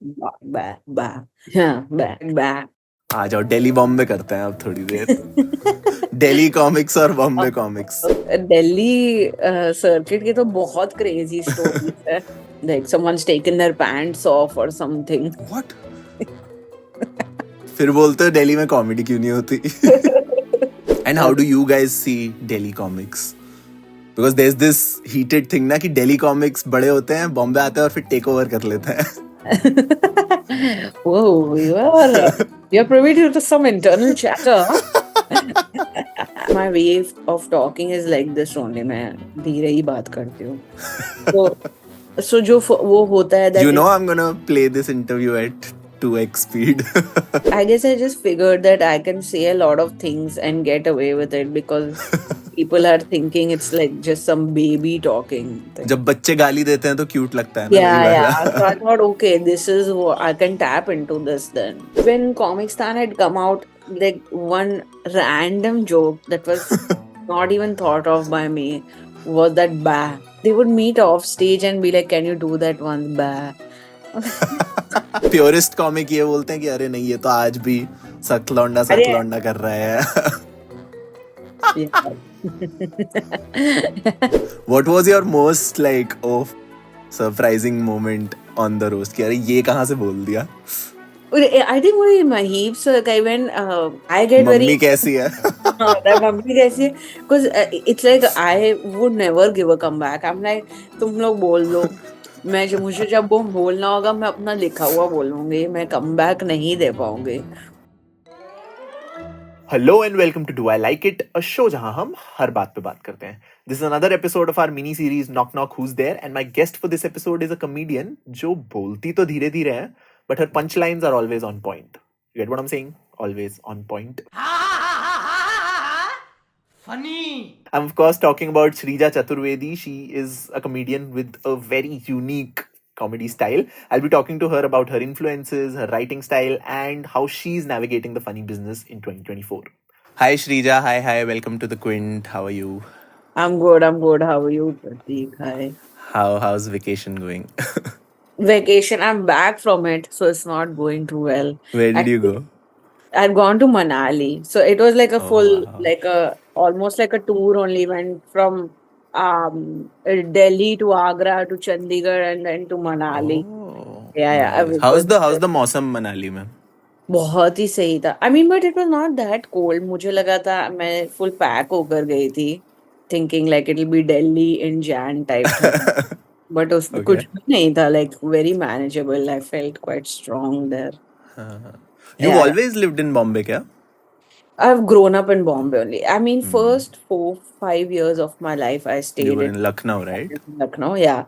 बा बा हाँ, बा आ जाओ दिल्ली बॉम्बे करते हैं अब थोड़ी देर। दिल्ली कॉमिक्स और बॉम्बे कॉमिक्स। दिल्ली सर्किट की तो बहुत क्रेजी स्टोरीज है. Like someone's taken their pants off or something. What? फिर बोलते हो दिल्ली में कॉमेडी क्यों नहीं होती? And how do you guys see Delhi comics? Because there is this heated thing ना कि दिल्ली कॉमिक्स बड़े होते हैं, बॉम्बे आते हैं और फिर टेक ओवर कर लेते हैं. Whoa, you're privy to some internal chatter. My way of talking is like this only. मैं धीरे ही बात करती हूँ. So जो वो होता है that You know I'm gonna play this interview at 2x speed. I guess I just figured that I can say a lot of things and get away with it because people are thinking it's like just some baby talking thing. जब बच्चे गाली देते हैं तो cute लगता है ना, Yeah, वही yeah. वाला. So I thought, okay, this is what I can tap into this then. When Comic Stan had come out, like one random joke that was not even thought of by me was that bah. They would meet off stage and be like, can you do that one bah? Purest comic ये बोलते हैं कि अरे नहीं, ये तो आज भी सख्त लौंडा कर रहा है. What was your most like surprising moment on the roast? कि अरे ये कहाँ से बोल दिया? I think वही Mahib sir का when I get very mummy कैसी है? मम्मी कैसी है? Because it's like I would never give a comeback. I'm like तुम लोग बोल लो. मुझे जब वो बोलना होगा मैं अपना लिखा हुआ बोलूंगी. मैं कमबैक नहीं दे पाऊंगी. Hello and welcome to Do I Like It, a show जहां हम हर बात पे बात करते हैं. This is another episode of our mini series Knock Knock Who's There, and my guest for this episode is a comedian जो बोलती तो धीरे धीरे है, but her punchlines are always on point. You get what I'm saying? Always on point. Funny. I'm of course talking about Shrija Chaturvedi. She is a comedian with a very unique comedy style. I'll be talking to her about her influences, her writing style, and how she's navigating the funny business in 2024. Hi Shrija, hi, welcome to the Quint. How are you? I'm good. How are you, Prateek? Hi. How's vacation going? Vacation. I'm back from it, so it's not going too well. Where did you go? I'd gone to Manali, so it was like a full, wow. like a almost like a tour. Only went from Delhi to Agra to Chandigarh and then to Manali. Oh, Yeah. nice. How's the मौसम मनाली में? बहुत ही सही था. I mean, but it was not that cold. मुझे लगा था मैं full pack होकर गई थी, thinking like it'll be Delhi in Jan type thing. But उसमें कुछ भी नहीं था, like very manageable. I felt quite strong there. You've Yeah. always lived in Bombay, क्या? I've grown up in Bombay only. I mean, first 4-5 years of my life I You stayed were in in Lucknow, right? Lucknow. Yeah,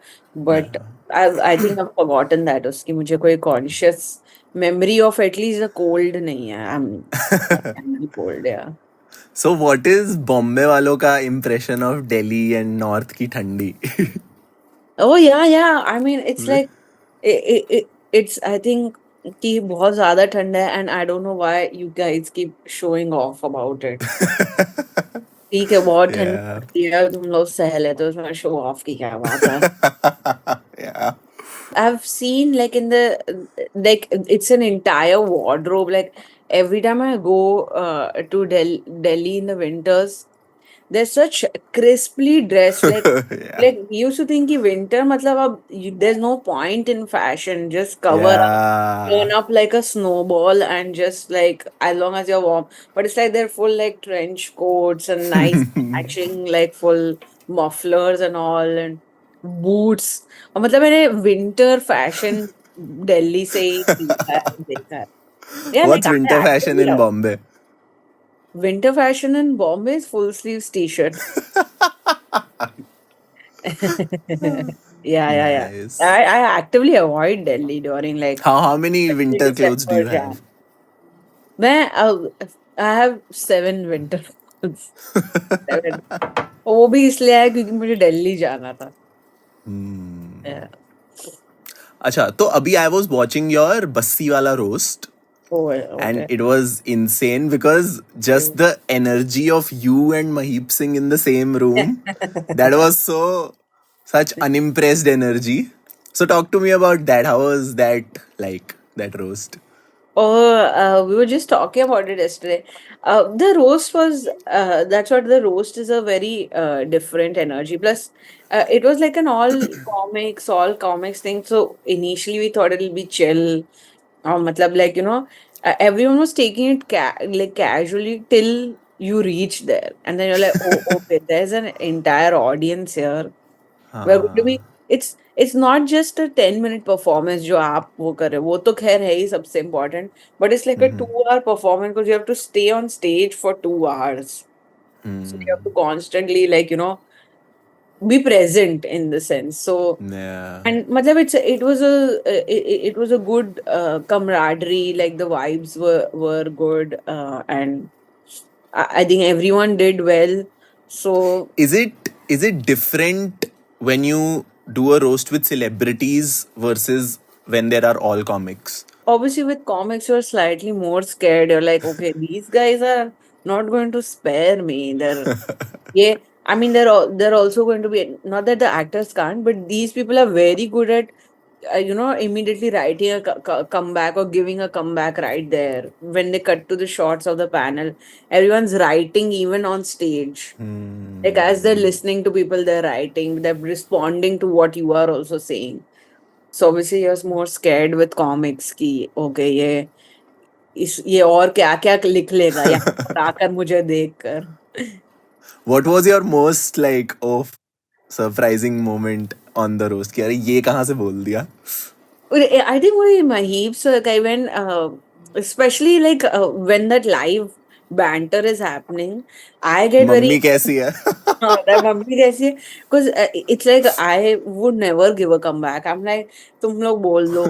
but I think I've forgotten that. उसकी मुझे कोई conscious memory of at least the cold नहीं है. I'm cold. Yeah. So what is Bombay वालों का impression of Delhi and North की ठंडी? Oh yeah. I mean, it's like it's I think कि बहुत ज़्यादा ठंडा है and I don't know why you guys keep showing off about it. ठीक है, बहुत ठंडी Yeah. लगती है, तुम लोग सह लेते हो, उसमें शो ऑफ की क्या बात है? Yeah. I've seen like in the like it's an entire wardrobe. Like every time I go to Delhi in the winters, they're such crisply dressed. Yeah. Like we used to think कि winter मतलब अब there's no point in fashion. Just cover up, turn Yeah. up like a snowball, and just like as long as you're warm. But it's like they're full like trench coats and nice matching like full mufflers and all and boots. और मतलब मैंने winter fashion Delhi से ही देखा है. Yeah, What's like winter I fashion actually in love Bombay? winter fashion in Bombay is full sleeves t-shirt. Yeah. Nice. I actively avoid Delhi during like How many winter clothes do you December, have? मैं I have 7 winter clothes. 7. वो भी इसलिए है क्योंकि मुझे दिल्ली जाना था. Yeah. अच्छा, तो अभी I was watching your Bassi वाला roast. Oh, okay. And it was insane because just the energy of you and Mahib Singh in the same room, that was such unimpressed energy. So talk to me about that. How was that, like, that roast? Oh, we were just talking about it yesterday. The roast was, that's what the roast is, a very different energy. Plus, it was like an all comics thing. So initially we thought it'll be chill. Matlab, like, everyone was taking it like casually till you reach there. And then you're like, oh, okay, there's an entire audience here. We're going to हाँ. be, it's not just a 10-minute performance जो आप वो कर रहे हो वो तो खैर है ही सबसे important, but it's like a 2 hour performance because you have to stay on stage for 2 hours, so you have to constantly, like, be present in the sense. So, Yeah. and matlab, it was a good camaraderie, like the vibes were good, and I think everyone did well. So Is it different when you do a roast with celebrities versus when there are all comics? obviously with comics you're slightly more scared. You're like, okay, these guys are not going to spare me. Yeah, I mean, they're also going to be, not that the actors can't, but these people are very good at immediately writing a comeback or giving a comeback right there when they cut to the shots of the panel. Everyone's writing even on stage, like as they're listening to people, they're writing, they're responding to what you are also saying. So obviously you're more scared with comics की, okay, ये और क्या क्या लिख लेगा यहाँ पर आकर मुझे देखकर. What was your most, like, of surprising moment on the roast? कि अरे ये कहाँ से बोल दिया? I think with Maheep sir, I when especially like when that live banter is happening, I get very mummy कैसी है? that mummy कैसी है, because it's like I would never give a comeback. I'm like, तुम लोग बोल दो,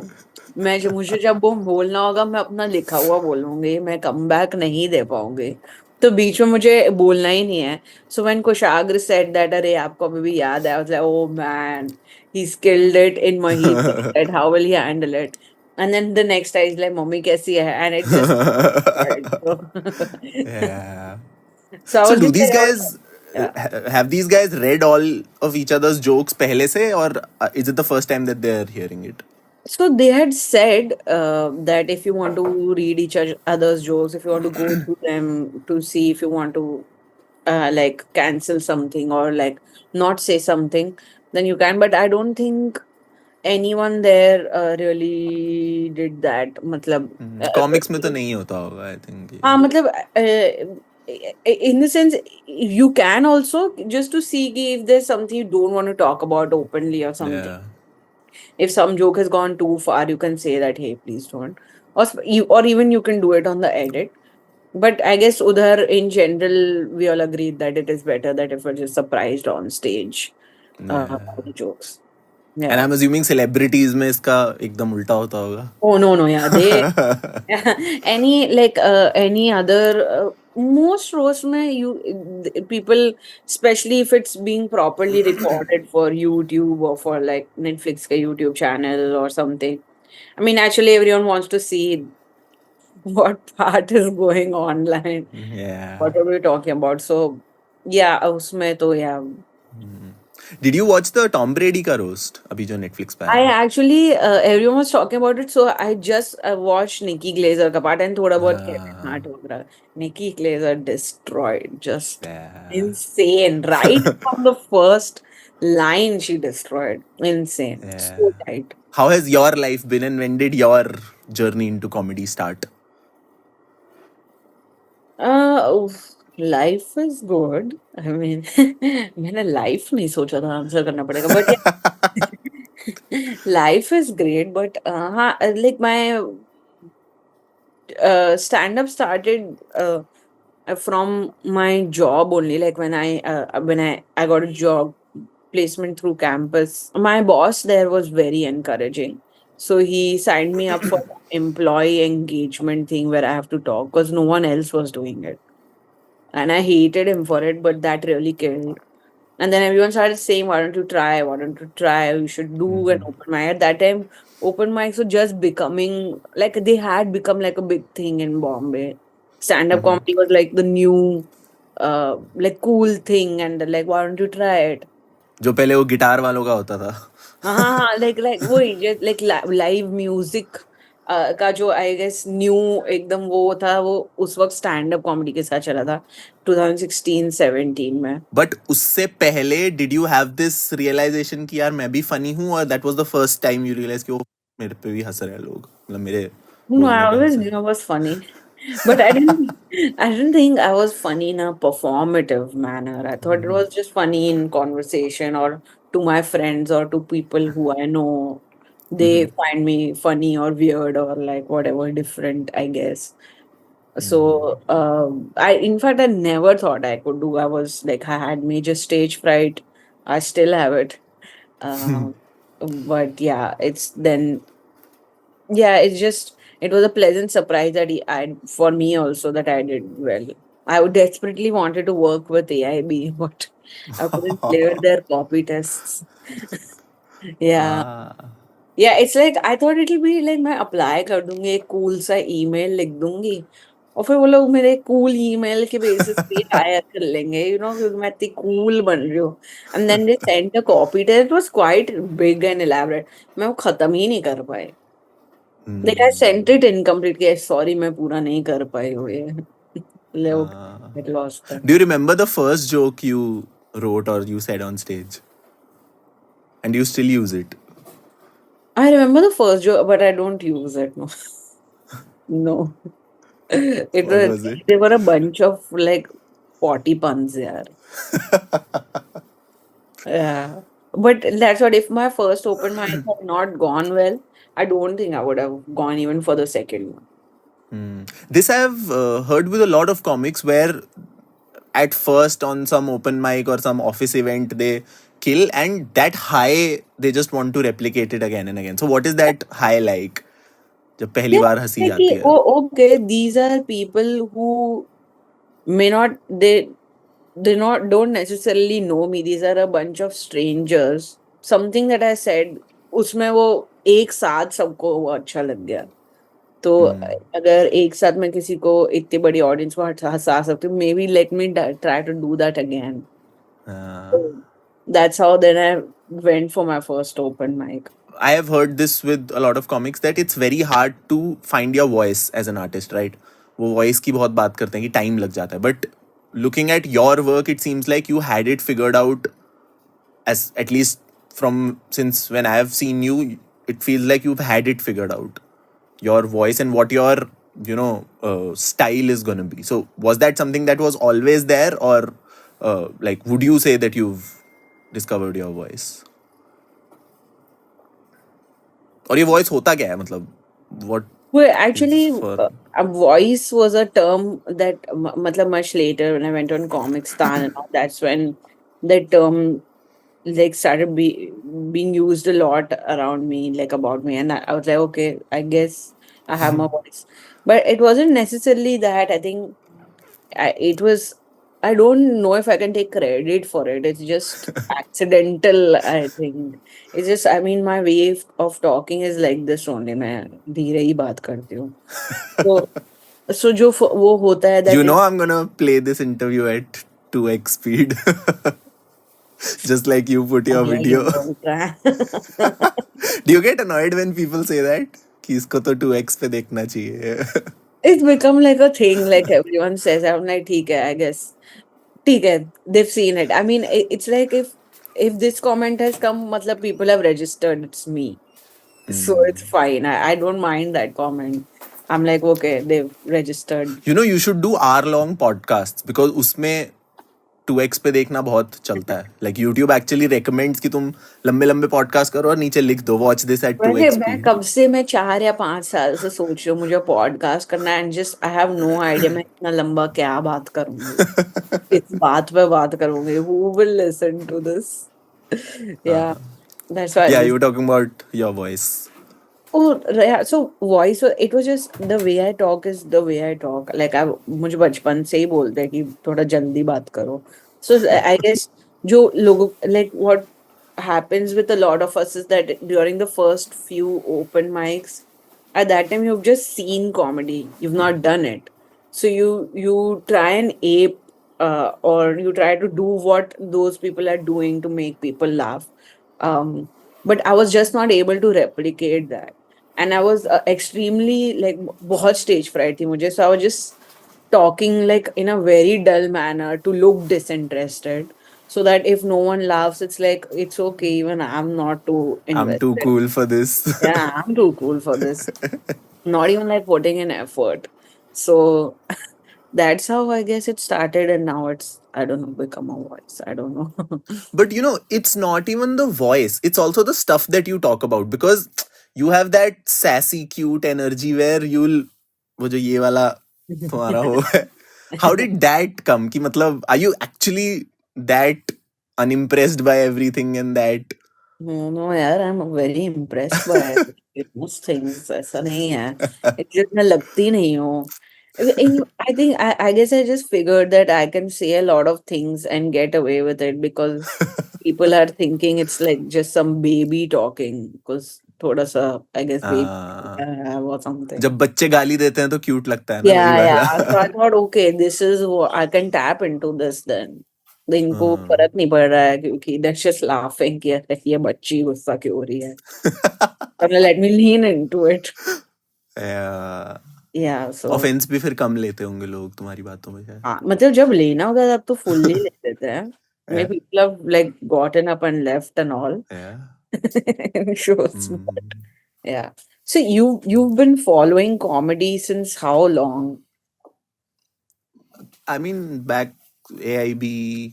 मुझे जब वो बोलना होगा मैं अपना लिखा हुआ बोलूंगी, मैं कमबैक नहीं दे पाऊंगी. तो बीच में मुझे बोलना ही नहीं है. So when Kushagra said that, अरे आपको अभी भी याद है, I was like, oh man, he's killed it in Maheep. That how will he handle it? And then the next time he's like, "Mommy, कैसी है?" And it's just Yeah. so I So was do just these like, guys yeah. have these guys read all of each other's jokes पहले से, or is it the first time that they're hearing it? So they had said that if you want to read other's jokes, if you want to go through them to see if you want to like cancel something or like not say something, then you can. But I don't think anyone there really did that. मतलब, Comics में तो नहीं होता होगा, I think. हाँ मतलब in the sense you can also just to see कि if there's something you don't want to talk about openly or something. Yeah. If some joke has gone too far, you can say that, hey, please don't. Or even you can do it on the edit. But I guess Udhar, in general, we all agreed that it is better that if we're just surprised on stage Yeah. by the jokes. And Yeah. I'm assuming celebrities में इसका एकदम उल्टा होता Oh no, no, yeah. They होगा. any other most roast mein people, especially if it's being properly recorded for YouTube or for like Netflix ka YouTube channel or something. I mean, actually, everyone wants to see what part is going online. Yeah. What are we talking about? So, yeah, उसमें तो yeah. Did you watch the Tom Brady का roast अभी जो Netflix पे आया I है? actually, everyone was talking about it, so I just watched Nikki Glazer का part and थोड़ा बहुत Kevin Hart वगैरह. Nikki Glazer destroyed, just Yeah. insane. Right from the first line, she destroyed. Insane. So Yeah. tight. How has your life been, and when did your journey into comedy start? Life is good. I mean, मैंने life नहीं सोचा था answer करना पड़ेगा, but yeah, life is great. But हाँ, like my stand up started from my job only, like when I got a job placement through campus. My boss there was very encouraging, so he signed me up for employee engagement thing where I have to talk because no one else was doing it, and I hated him for it, but that really killed. And then everyone started saying, "Why don't you try? Why don't you try? You should do an open mic." At that time, open mics were just becoming like they had become like a big thing in Bombay. Stand-up comedy was like the new, like cool thing, and like, why don't you try it? जो पहले वो guitar वालों का होता था. हाँ, like वो like live music का जो आई गेस न्यू एकदम वो था, वो उस वक्त स्टैंड अप कॉमेडी के साथ चला था 2016-17 में। बट उससे पहले did you have this realization कि यार मैं भी फनी हूँ, और that was the first time you realize कि वो मेरे पे भी हंस रहे हैं लोग, मतलब मेरे No, I बोलने पे always हंस रहे knew I was funny, but I didn't think I was funny in a performative manner. I thought it was just funny in conversation or to my friends or to people who I know. They find me funny or weird or like whatever different, I guess. So, in fact, I never thought I could do. I was like, I had major stage fright. I still have it. But yeah, it was a pleasant surprise that for me also that I did well. I would desperately wanted to work with AIB, but I couldn't clear their copy tests. Yeah. हाँ. Yeah, it's like I thought it'll be like मैं apply कर दूंगी, एक cool सा email लिख दूंगी और फिर वो लोग मेरे कूल ईमेल के बेसिस पे हायर कर लेंगे, क्योंकि मैं इतनी कूल बन रही हूँ। And then they sent a copy test, it was quite big and elaborate. मैं वो खत्म ही नहीं कर पाई। Like I sent it incomplete के, सॉरी मैं पूरा नहीं कर पाई हूँ ये। लोग get lost. Do you remember the first joke you wrote or you said on stage, and you still use it? I remember the first joke, but I don't use it. No. No. It What was was it? They were a bunch of like 40 puns, yeah. Yeah. But that's what, if my first open mic had not gone well, I don't think I would have gone even for the second one. This I've heard with a lot of comics where at first on some open mic or some office event they kill, and that high they just want to replicate it again and again. So what is that high like? जब पहली Yeah, बार हंसी like, आती है. oh, okay, these are people who may not, they not don't necessarily know me. These are a bunch of strangers. Something that I said, उसमें वो एक साथ सबको वो अच्छा लग गया। तो अगर एक साथ मैं किसी को, इतनी बड़ी ऑडियंस को हंसा सकती हूँ, maybe let me try to do that again. That's how then I went for my first open mic. I have heard this with a lot of comics that it's very hard to find your voice as an artist, right? वो voice की बहुत बात करते हैं कि time लग जाता है. But looking at your work, it seems like you had it figured out, as at least from since when I have seen you, it feels like you've had it figured out. Your voice and what your style is gonna be. So was that something that was always there, or like would you say that you've discovered your voice? और ये voice होता क्या है, मतलब what Well, is actually, for. a voice was a term that, matlab, much later when I went on Comicstaan and all, that's when the term like started being used a lot around me, like about me, and I was like, okay, I guess I have my voice, but it wasn't necessarily that. I think it was. I don't know if I can take credit for it. It's just accidental, I think. It's just, I mean, my way of talking is like this only. मैं धीरे ही बात करती हूँ. So जो वो होता है You that know I'm gonna play this interview at 2x speed. Just like you put your अगला ये video. बोल रहा है. Do you get annoyed when people say that कि इसको तो 2x पे देखना चाहिए? It's become like a thing, like everyone says. I'm like, ठीक है, I guess. ठीक है, they've seen it. I mean, it's like if this comment has come, matlab people have registered it's me. So it's fine. I don't mind that comment. I'm like, okay, they've registered. You know, you should do hour long podcasts because उसमें 2x पे देखना बहुत चलता है. Like YouTube actually recommends कि तुम लंबे लंबे podcast करो और नीचे लिख दो watch this at वैसे 2x मैं speed. कब से, मैं 4 या 5 साल से सोच रही हूँ मुझे पॉडकास्ट करना है, and just I have no idea मैं इतना लंबा क्या बात करूंगी, इस बात पे बात करूंगी, who will listen to this. Yeah that's Yeah, why. you were talking about your voice. Oh, yeah. So voice, it was just the way I talk is the way I talk. Like मुझे बचपन से ही बोलते हैं कि थोड़ा जल्दी बात करो. So I guess जो लोगों, like what happens with a lot of us is that during the first few open mics, at that time you've just seen comedy, you've not done it. So you try and ape, or you try to do what those people are doing to make people laugh. Um, but I was just not able to replicate that. And I was extremely like बहुत stage fright थी मुझे, so I was just talking like in a very dull manner to look disinterested, so that if no one laughs, it's like it's okay. Even I'm not too I'm too invested. cool for this. Yeah, I'm too cool for this. Not even like putting in effort. So that's how I guess it started, and now it's I don't know become a voice. I don't know. But it's not even the voice, it's also the stuff that you talk about, because you have that sassy cute energy where you'll वो जो ये वाला तुम्हारा हो है, how did that come कि मतलब are you actually that unimpressed by everything and that No, no, यार, I'm very impressed by most things. ऐसा नहीं है. It's just मैं लगती नहीं हूँ. I think I guess I just figured that I can say a lot of things and get away with it because people are thinking it's like just some baby talking because थोड़ा सा I guess baby uh, or something. जब बच्चे गाली देते हैं तो cute लगता है ना वही Yeah, वाला. yeah. So I thought, okay, this is what I can tap into this then. तो इनको हाँ. फर्क नहीं पड़ रहा है क्योंकि that's just laughing कि अरे ये बच्ची गुस्सा क्यों हो रही है. अब let me lean into it. Yeah, so offence भी फिर कम लेते होंगे लोग तुम्हारी बातों में शायद. हाँ मतलब जब लेना होगा तब तो फुल्ली ले लेते हैं. Maybe Yeah. people have like gotten up and left and all. Yeah. In shows. But Hmm. yeah. So you've been following comedy since how long? I mean, back AIB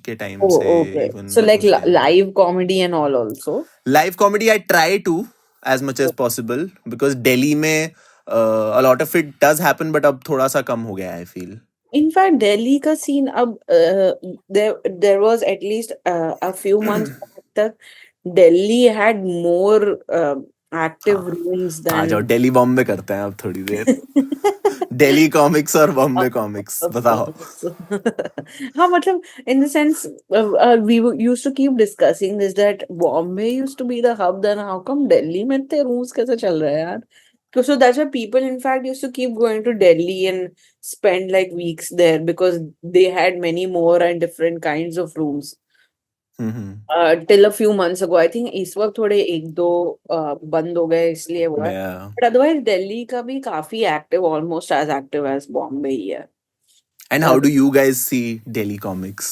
के टाइम से Oh, okay. So even like उसके live comedy and all also. live comedy I try to as much as possible because Delhi में a lot of it does happen but अब थोड़ा सा कम हो गया है I feel. In fact, Delhi ka scene अब there was at least a few months back तक Delhi had more active हाँ, rooms आ जाओ than दिल्ली बॉम्बे करते हैं अब थोड़ी देर. दिल्ली कॉमिक्स और बॉम्बे कॉमिक्स of बताओ. course. हाँ मतलब in the sense used to keep discussing this that Bombay used to be the hub then how come Delhi में इतने rooms कैसे चल रहे हैं यार? So that's why people in fact used to keep going to Delhi and spend like weeks there because they had many more and different kinds of rooms. Hmm. Till a few months ago, I think इस वक्त थोड़े एक दो बंद हो गए इसलिए हुआ है. Yeah. But otherwise दिल्ली का भी काफी active, almost as active as Bombay ही है. And Uh, how do you guys see Delhi comics?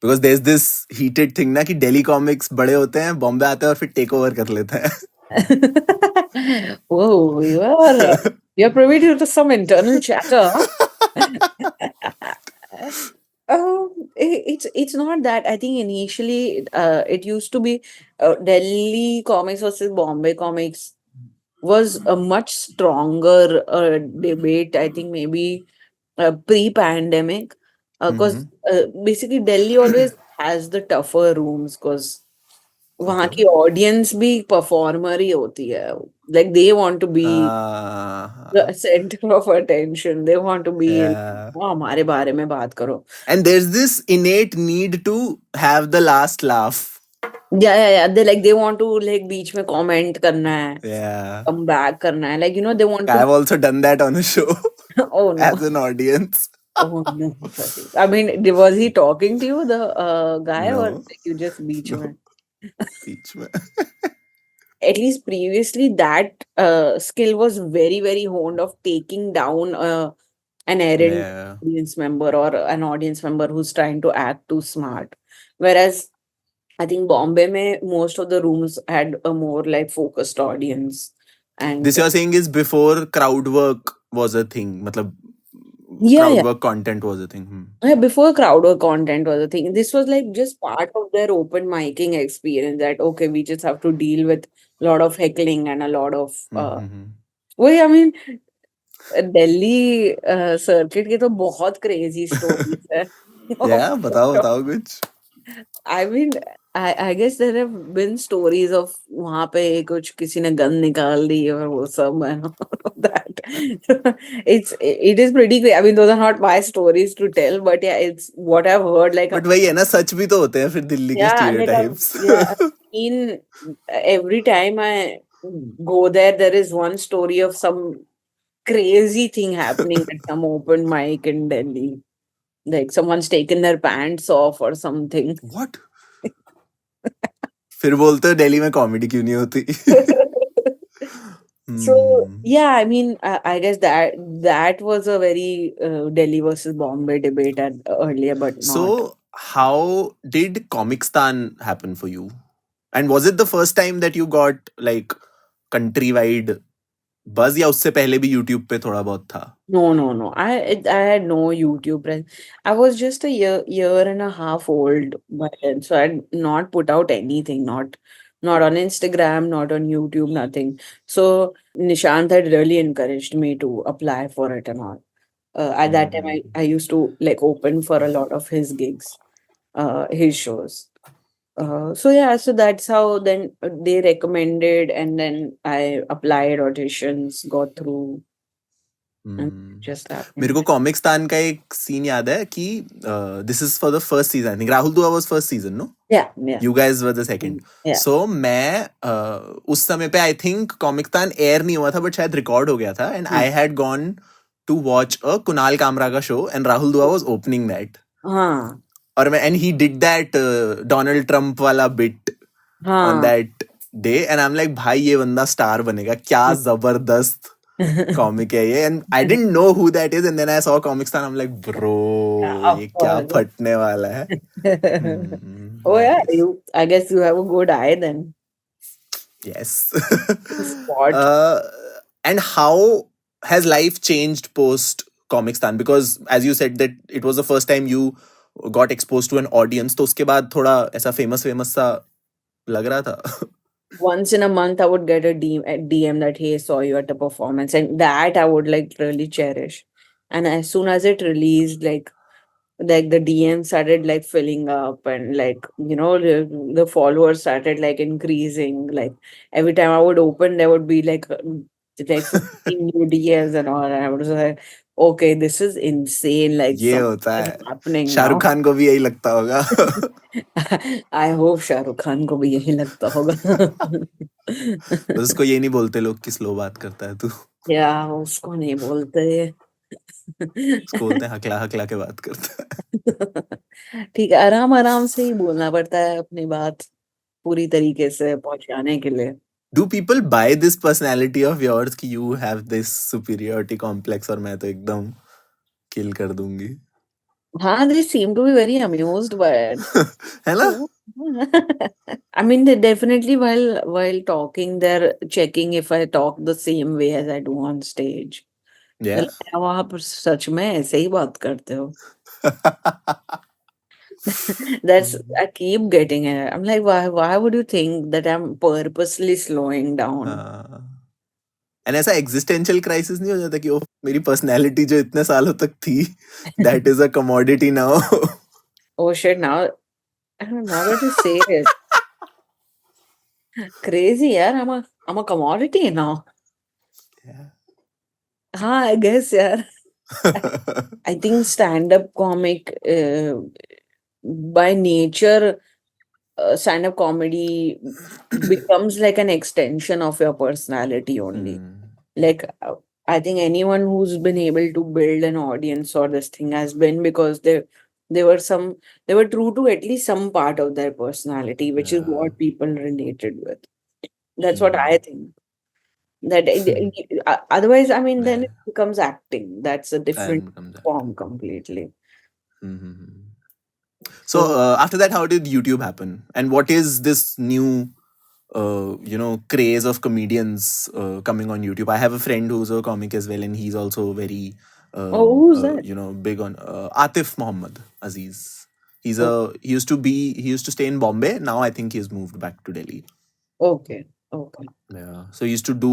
Because there's this heated thing ना कि Delhi comics बड़े होते हैं बॉम्बे आते हैं और फिर टेक ओवर कर लेते हैं. Whoa, you're privy to some internal chatter. It's not that. I think initially it used to be Delhi comics versus Bombay comics was a much stronger debate. I think maybe pre-pandemic, because Mm-hmm. basically Delhi always has the tougher rooms because वहाँ Okay. की audience भी performer ही होती है. Like they want to be Uh, the center of attention. They want to be yeah. हमारे बारे में बात करो. And there's this innate need to have the last laugh. Yeah. They want to like बीच में comment करना है, Yeah. come back करना है. Like they want to. I've also done that on a show Oh no. as an audience. Oh no. Sorry. I mean, was he talking to you, the guy, or No. like you just beach No. में? Beach mein. At least previously, that skill was very, very honed of taking down an errant Yeah. audience member or an audience member who's trying to act too smart. Whereas I think Bombay mein, most of the rooms had a more like focused audience. This And you're saying is before crowd work was a thing. Matlab, yeah. crowd work content was a thing. Hmm. Yeah, before crowd or content was a thing. This was like just part of their open micing experience that okay, we just have to deal with a lot of heckling and a lot of Mm-hmm. well, I mean Delhi circuit के तो बहुत crazy stories है. Yeah, बताओ कुछ. I mean I guess there have been stories of वहां पे कुछ किसी ने गन निकाल दी और वो सब that it is pretty I mean those are not my stories to tell but yeah it's what I have heard like but वही है ना सच भी तो होते हैं फिर दिल्ली के yeah like stereotypes. I've seen every time I go there there is one story of some crazy thing happening at some open mic in Delhi. Like someone's taken their pants off or something. What? फिर बोलते हो दिल्ली में comedy क्यों नहीं होती? So Hmm. yeah, I mean, I guess that was a very Delhi versus Bombay debate earlier, but not. So, how did Comicstan happen for you? And was it the first time that you got like countrywide buzz या उससे पहले भी YouTube पे थोड़ा बहुत था? No, no, no. I had no YouTube presence. I was just a year and a half old by then, so I'd not put out anything, not on Instagram, not on YouTube, nothing. So Nishant had really encouraged me to apply for it and all. At that time, Mhm. I used to like open for a lot of his gigs, his shows. So yeah, so that's how then they recommended, and then I applied auditions, got through, and Hmm. just मेरे happened. को कॉमिक्सतान का एक scene याद है कि this is for the first season I think Rahul Dua was first season no Yeah, yeah, you guys were the second yeah. So मैं उस समय पे आई थिंक कॉमिक्सतान एयर नहीं हुआ था बट शायद रिकॉर्ड हो गया था and Hmm. I had gone to watch a Kunal Kamra का show and Rahul Dua was opening that हाँ, और मैं and he did that Donald Trump वाला बिट ऑन हाँ. That day and I am like भाई ये बंदा स्टार बनेगा क्या जबरदस्त कॉमिक है ये and I didn't know who that is and then I saw Comicstaan I am like bro Of ये क्या course. फटने वाला है Oh yeah, nice I guess you have a good eye then yes to spot. uh, and how has life changed post comicstan because as you said that it was the first time you got exposed to an audience तो उसके बाद थोड़ा ऐसा famous famous सा लग रहा था Once in a month, I would get a DM that, hey, saw you at a performance, and that I would like really cherish. And as soon as it released, like the DM started like filling up, and like the followers started like increasing. Like every time I would open, there would be like 15 new DMs and all, and I was like, okay, this is insane. Like ये something होता is है happening Shahrukh now. Khan को भी यही लगता होगा I hope Shahrukh Khan को भी यही लगता होगा. बस उसको ये नहीं बोलते लोग कि स्लो बात करता है तू या उसको नहीं बोलते. उसको बोलते हैं हकला हकला के बात करता है ठीक है, आराम आराम से ही बोलना पड़ता है अपनी बात पूरी तरीके से पहुंचाने के लिए. Do people buy this personality of yours कि you have this superiority complex और मैं तो एकदम किल कर दूंगी हाँ, they seem to be very amused by it. है ना I mean, they definitely while talking, they're checking if I talk the same way as I do on stage. या Like, "क्या वहाँ पर सच में ऐसे ही बात करते हो?" That's I keep getting it. I'm like, why would you think that I'm purposely slowing down? And ऐसा एग्जिस्टेंशियल क्राइसिस नहीं हो जाता कि ओ मेरी पर्सनैलिटी जो इतने सालों तक थी that is a commodity now Oh shit, now that you say it, crazy, yaar. I'm a commodity now. हाँ, I guess, yaar. I think stand-up comic, by nature, stand-up comedy becomes like an extension of your personality only. Like, I think anyone who's been able to build an audience or this thing has been because they were they were true to at least some part of their personality, which is what people related with. That's what I think. That otherwise, I mean, then it becomes acting. That's a different form completely. So So after that, how did YouTube happen? And what is this new, craze of comedians coming on YouTube? I have a friend who's a comic as well, and he's also very, oh, who's that? big on Atif Mohammed Aziz. Oh, He used to stay in Bombay. Now I think he's moved back to Delhi. okay, okay. Yeah. So he used to do.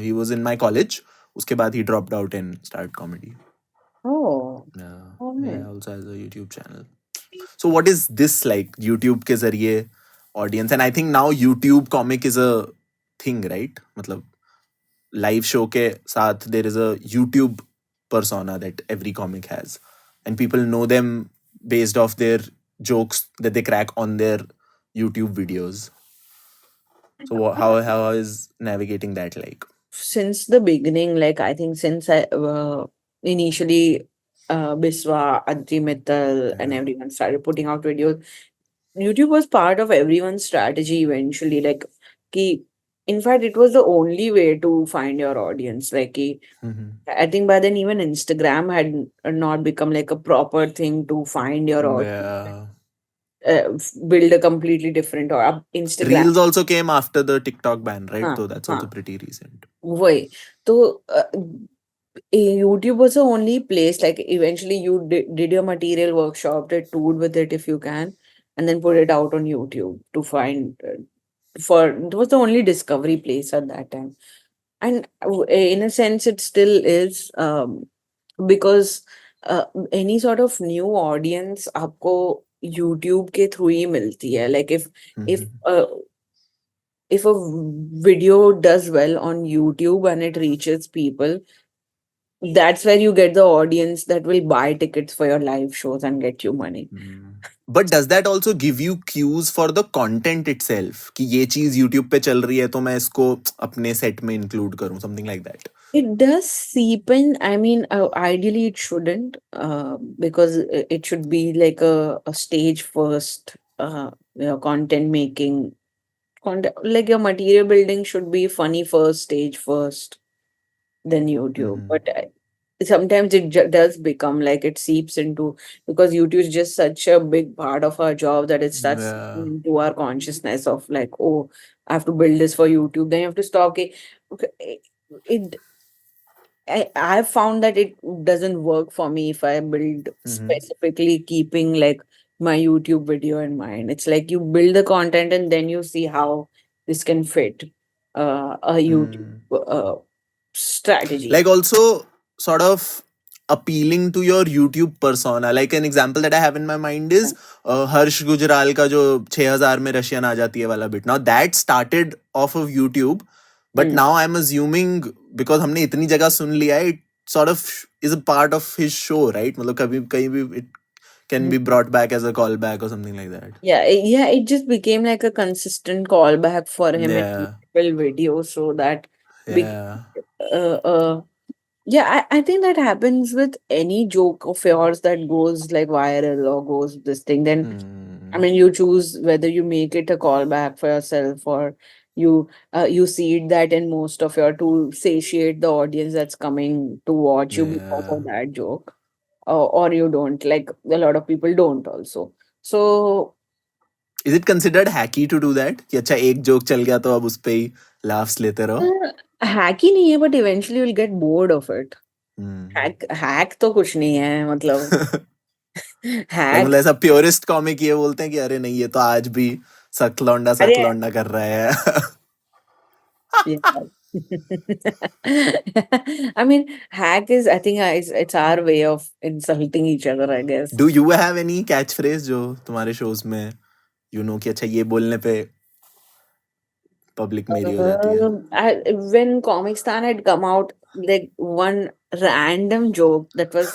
He was in my college. उसके बाद he dropped out and started comedy. Oh, Yeah. all Yeah. right. Also has a YouTube channel. So what is this like? YouTube के जरिए audience and I think now YouTube comic is a thing, right? मतलब live show के साथ there is a YouTube persona that every comic has, and people know them based off their jokes that they crack on their YouTube videos. So how is navigating that like? Since the beginning, like I think since I initially Biswa, Adri Mittal, and everyone started putting out videos, YouTube was part of everyone's strategy eventually. Like, ki, in fact, it was the only way to find your audience. Like, ki, Mhm. I think by then even Instagram had not become like a proper thing to find your audience. Yeah. Build a completely different or Instagram. Reels also came after the TikTok ban, right? हाँ So that's also हाँ pretty recent. वही तो YouTube was the only place like eventually you did your material workshop, did toured with it if you can, and then put it out on YouTube to find for it was the only discovery place at that time. And in a sense it still is because any sort of new audience आपको YouTube के through ही मिलती है. Like if Mhm. if a video does well on YouTube and it reaches people, that's where you get the audience that will buy tickets for your live shows and get you money. Mm. But does that also give you cues for the content itself? कि ये चीज YouTube पे चल रही है तो मैं इसको अपने set में include करूँ, something like that. It does seep in. I mean, ideally it shouldn't, because it should be like a stage first, content making. Content, like your material building should be funny first, stage first, then YouTube. Mhm. But sometimes it does become like it seeps into because YouTube is just such a big part of our job that it starts Yeah. seeping into our consciousness of like, oh, I have to build this for YouTube. Then you have to stop. Okay, it I've found that it doesn't work for me if I build Mhm. specifically keeping like my YouTube video in mind. It's like you build the content and then you see how this can fit a YouTube Mm. strategy. Like also sort of appealing to your YouTube persona. Like an example that I have in my mind is हर्ष गुजराल का जो 6000 में Russian आ जाती है वाला bit. Now that started off of YouTube, but Hmm. now I'm assuming because हमने इतनी जगह सुन लिया है, it sort of is a part of his show, right? मतलब कभी कहीं भी it can be brought back as a callback or something like that. Yeah, it just became like a consistent callback for him in Yeah, multiple videos, so that be yeah. uh, uh yeah, I think that happens with any joke of yours that goes like viral or goes this thing. Then I Hmm. mean, you choose whether you make it a callback for yourself or you seed that in most of your to satiate the audience that's coming to watch you because Yeah. of that joke, or you don't. Like a lot of people don't also. So Is it considered hacky to do that? कि अच्छा एक joke चल गया तो अब उस पे ही laughs लेते रहो. hacky नहीं है, but eventually you'll get bored of it. Hmm. Hack तो कुछ नहीं है मतलब Like हैक मतलब ऐसा प्योरिस्ट कॉमिक ये बोलते हैं कि अरे नहीं ये तो आज भी अरे सख लौंडा कर रहा है. yeah. I mean, hack is, I think, it's our way of insulting each other, I guess. Do you have any catch phrase जो तुम्हारे shows में you know कि अच्छा ये बोलने पे पब्लिक मेरी हो जाती है? When Comic Stan had come out, like one random joke that was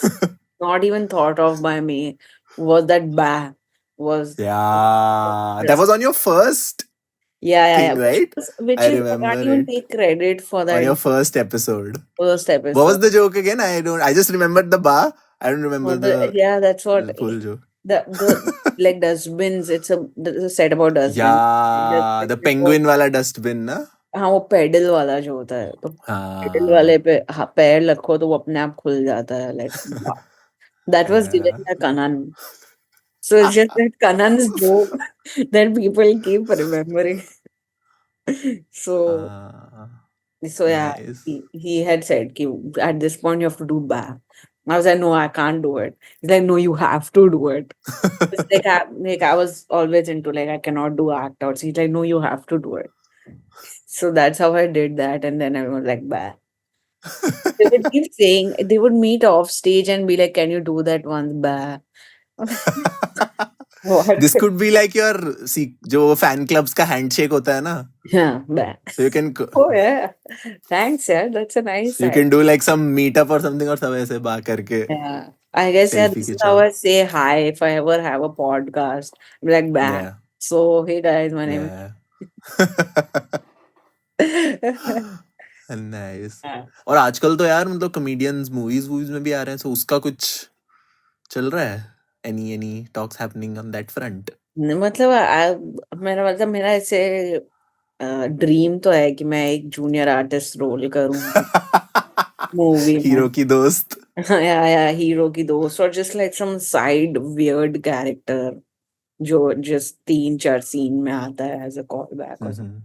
not even thought of by me was that bah was Yeah, that just was on your first yeah, thing, right? which I is I remember can't even it. take credit for On that your first episode. first What was episode. the joke again? I just remembered the bar. I don't remember the Yeah, that's what full joke. the like dustbins. It's a set about dustbins. Yeah, Dustbin the में वो penguin वाला dustbin ना. हाँ वो pedal वाला जो होता है तो पेडल हाँ. वाले पे हाँ, पैर रखो तो वो अपने आप खुल जाता है like that was Yeah. given by Kanan. So it's just that Kanan's joke that people keep remembering. So yeah, Nice. he had said ki, at this point you have to do back. I was like, no, I can't do it. He's like, no, you have to do it. It's like I was always into like I cannot do act outs. He's like, no, you have to do it. So that's how I did that, and then everyone was like, bah. They would keep saying they would meet off stage and be like, "Can you do that once?" Bah. What? This could be like your see जो fan clubs का handshake होता है ना. Yeah, bah. So you can Oh yeah. Thanks, yeah. That's a nice so you side. can do like some meetup or something और सब ऐसे बा करके Yeah. I guess yeah, selfie this is how खिंचाओ. I say hi if I ever have a podcast. I'm like, bah. Yeah. So hey guys, my name Yeah. is nice. Yeah. और आजकल तो यार मतलब कॉमेडियंस मूवीज में भी आ रहे हैं, सो उसका कुछ चल रहा है? Any talks happening on that front? मतलब मेरा मतलब मेरा ऐसे ड्रीम तो है कि मैं एक जूनियर आर्टिस्ट रोल करूँ मूवी में. हीरो की दोस्त. या हीरो की दोस्त, और just like some side weird character जो जस्ट 3-4 सीन में आता है एज अ कॉल बैक और Mhm.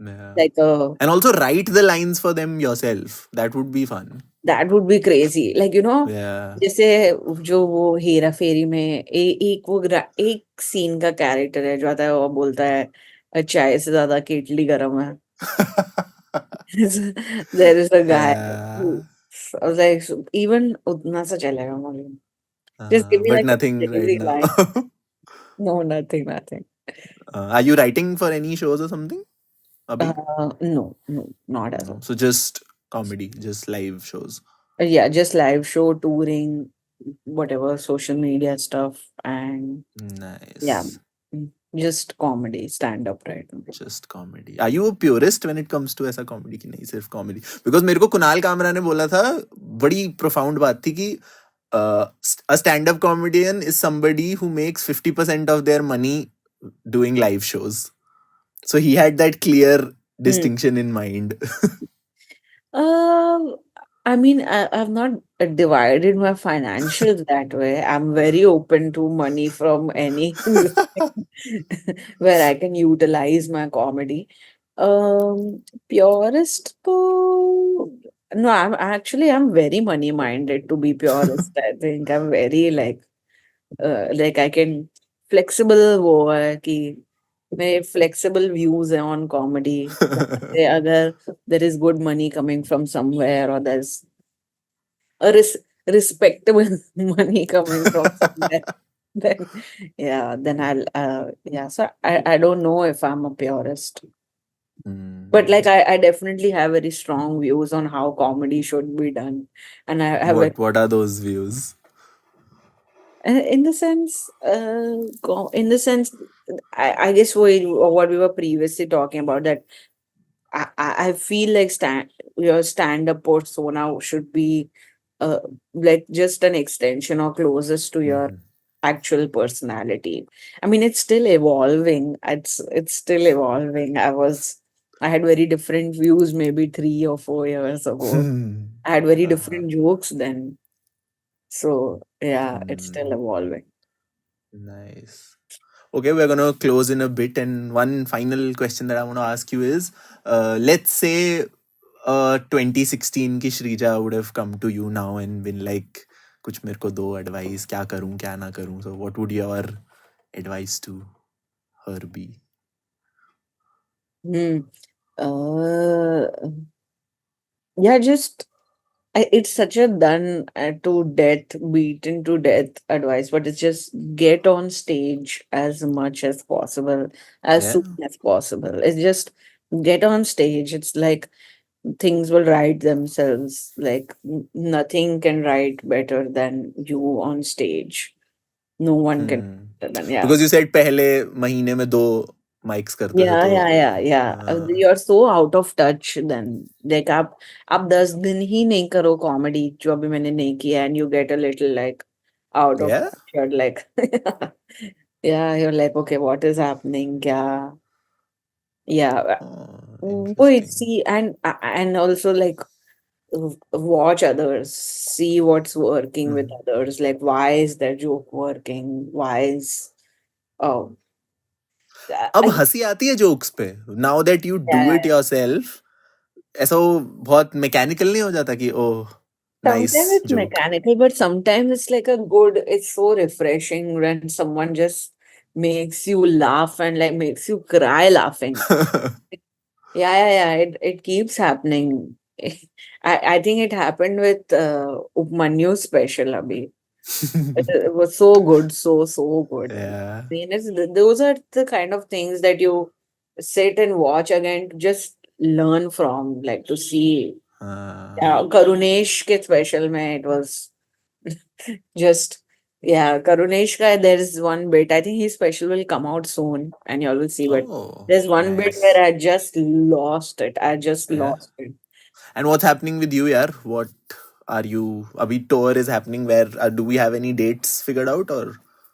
Yeah. Like And also write the lines for them yourself. That would be fun. That would be crazy, like you know. Yeah. जैसे जो वो हेरा फेरी में एक वो एक सीन का कैरेक्टर है जो आता है, वो बोलता है चाय से ज्यादा केटली गर्म है. There is a guy Yeah. Like, even उतना सा चलेगा मालूम. Just give me But like a nothing right crazy now. Line. No, nothing, nothing. Are you writing for any shows or something? Abhi? No, no, not as No. of. So just comedy, just live shows. Yeah, just live show, touring, whatever, social media stuff, and yeah, Nice. just comedy, stand up right now. Just comedy. Are you a purist when it comes to ऐसा comedy की नहीं सिर्फ comedy? Because मेरे को कुणाल कामरा ने बोला था, बड़ी profound बात थी कि a stand-up comedian is somebody who makes 50% of their money doing live shows. So he had that clear Hmm. distinction in mind. Um, I mean, I've not divided my financials that way. I'm very open to money from any where I can utilize my comedy. Purist, no, I'm very money minded to be purist. I think I'm very like I can flexible वो है कि मेरे flexible views है on comedy. अगर there is good money coming from somewhere, or there's a respectable money coming from somewhere, then yeah, then I'll yeah. So I don't know if I'm a purist, but like I definitely have very strong views on how comedy should be done, and I have What are those views? in the sense, in the sense, I guess what we were previously talking about, that I feel like your stand-up persona should be uh, like just an extension or closest to your Mhm. actual personality. I mean, it's still evolving. It's still evolving. I had very different views maybe 3 or 4 years ago. I had very Uh-huh. different jokes then. So yeah, it's still Hmm. evolving. Nice. Okay, we're gonna close in a bit, and one final question that I want to ask you is, let's say, 2016 की Shrija would have come to you now and been like, कुछ मेरे को दो advice, क्या करूं क्या ना करूं. So what would your advice to her be? Hmm. Uh, yeah, just it's such a done to death, beaten to death advice, but it's just get on stage as much as possible, as Yeah. soon as possible. It's just get on stage. It's like things will write themselves. Like nothing can write better than you on stage. No one can Hmm. better than, yeah. Because you said पहले महीने में दो mics करते थे Yeah, तो. yeah, yeah, yeah. You're so out of touch then. Like आप 10 दिन ही नहीं करो comedy जो अभी मैंने नहीं किया, and you get a little like out of Yeah. touch. You're like, yeah, you're like, okay, what is happening? क्या? Yeah. Oh, Wait, interesting. see, and also like watch others, see what's working with Mhm. others. Like, why is their joke working? Why is oh, अब हंसी आती है jokes पे now that you do yeah. It yourself. ऐसा वो बहुत mechanical नहीं हो जाता कि oh nice Sometimes it's joke. mechanical, but sometimes it's like it's so refreshing when someone just makes you laugh and like makes you cry laughing. Yeah. It keeps happening. I think it happened with Upmanyu special, Abhi. It was so good, so good. Yeah. I mean, those are the kind of things that you sit and watch again to just learn from, like to see. Yeah, Karunesh ke special mein it was just, yeah, Karunesh ka, there's one bit. I think his special will come out soon and you all will see. But Oh, there's one bit nice. where I just lost it. I just Yeah. lost it. And what's happening with you, yaar? What are you? Abhi tour is happening. Where do we have any dates figured out or?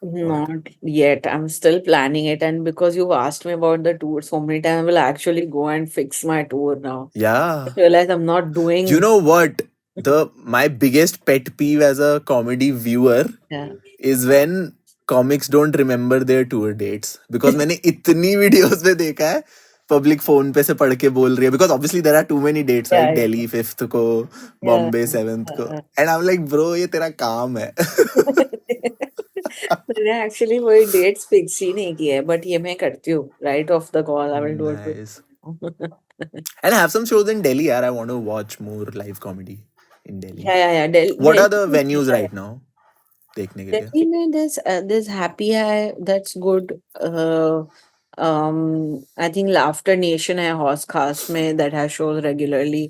Or Not yet. I'm still planning it. And because you've asked me about the tour so many times, I will actually go and fix my tour now. I yeah. realize I'm not You doing. know what? The my biggest pet peeve as a comedy viewer Yeah. is when comics don't remember their tour dates. Because मैंने इतनी videos में देखा है public phone पे से पढ़ के बोल रही है because obviously there are too many dates, right? Yeah. Delhi 5th को, Yeah. Bombay 7th को, Yeah. and I'm like bro ये तेरा काम है. मैंने एक्चुअली वही डेट्स फिक्स ही नहीं की है बट ये मैं करती हूँ right of the call I will do Nice. It And I have some shows in Delhi, yaar. I want to watch more live comedy in Delhi. या What are दिल्ली the में venues है right now? देखने के लिए. दिल्ली में there's happy है that's good I think Laughter Nation है हौस खास में that has shows regularly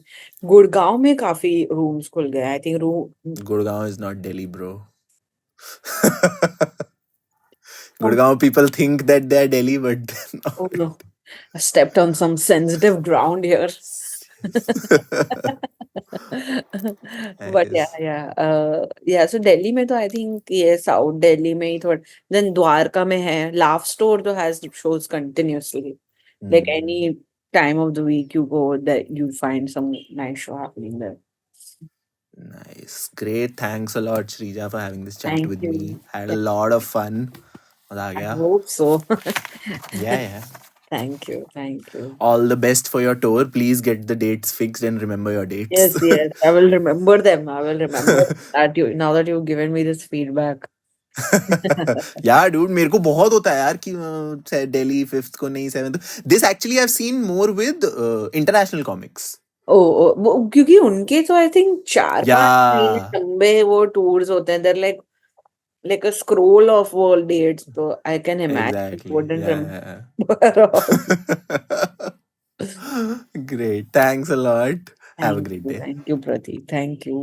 Gurgaon में काफी rooms खुल गए I think room Gurgaon is not Delhi, bro. Gurgaon people think that they are Delhi, but they're oh not. no I stepped on some sensitive ground here but Nice. so Delhi में तो I think ये South Delhi में ही थोड़ा then Dwarka में है Laugh Store तो has shows continuously like Hmm. any time of the week you go that you find some nice show happening there. Nice. Great. Thanks a lot, Shrija, for having this chat Thank with me. you. Had a lot of fun. मजा आ I गया. hope so. Yeah, yeah. Thank you. Thank you. All the best for your tour. Please get the dates fixed and remember your dates. Yes. I will remember them. I will remember that you now that you've given me this feedback. यार dude मेरे को बहुत होता है यार कि Delhi 5th को नहीं 7th. This actually I have seen more with international comics. क्योंकि उनके तो आई थिंक 4-5 महीने या लंबे वो टूर्स होते हैं they're like a scroll of world dates so I can imagine exactly wouldn't या. remember all. Great. Thanks a lot. Have a great day. Thank you, Pratik. Thank you.